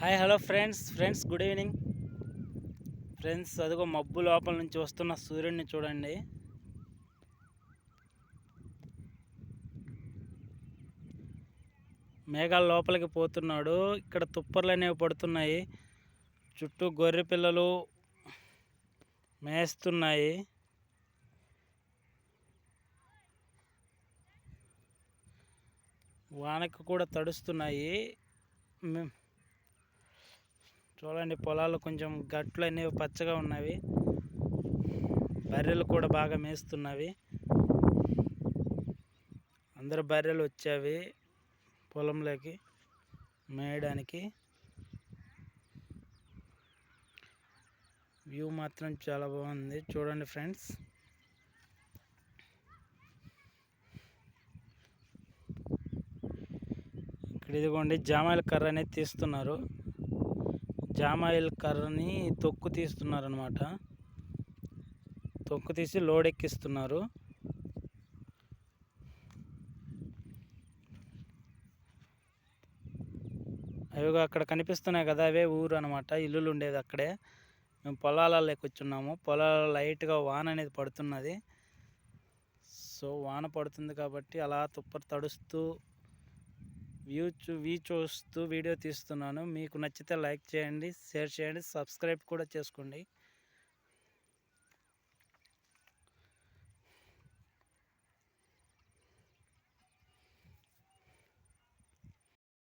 Hi hello friends good evening friends. అదిగో మబ్బు లోపల నుంచి వస్తున్న సూర్యుడిని చూడండి. మేఘాల లోపలికి పోతున్నాడు. ఇక్కడ తుప్పర్లు అనేవి పడుతున్నాయి. చుట్టూ గొర్రె పిల్లలు మేస్తున్నాయి. వానకు కూడా తడుస్తున్నాయి. చూడండి, పొలాలు కొంచెం గట్లు అనేవి పచ్చగా ఉన్నవి. బర్రెలు కూడా బాగా మేస్తున్నవి. అందరు బర్రెలు వచ్చేవి పొలంలోకి మేయడానికి. వ్యూ మాత్రం చాలా బాగుంది చూడండి ఫ్రెండ్స్. ఇక్కడ ఇదిగోండి జామాయిల కర్ర అనేది తీస్తున్నారు. జామాయిల కర్రని తొక్కు తీస్తున్నారు అనమాట. తొక్కు తీసి లోడ్ ఎక్కిస్తున్నారు. అవిగా అక్కడ కనిపిస్తున్నాయి కదా, అవే ఊరు అనమాట. ఇల్లులు ఉండేది అక్కడే. మేము పొలాలలోకి వచ్చున్నాము. పొలాలలో లైట్గా వాన అనేది పడుతున్నది. సో వాన పడుతుంది కాబట్టి అలా తుప్పరు తడుస్తూ వ్యూ చూస్తూ వీడియో తీస్తున్నాను. మీకు నచ్చితే లైక్ చేయండి, షేర్ చేయండి, సబ్స్క్రైబ్ కూడా చేసుకోండి.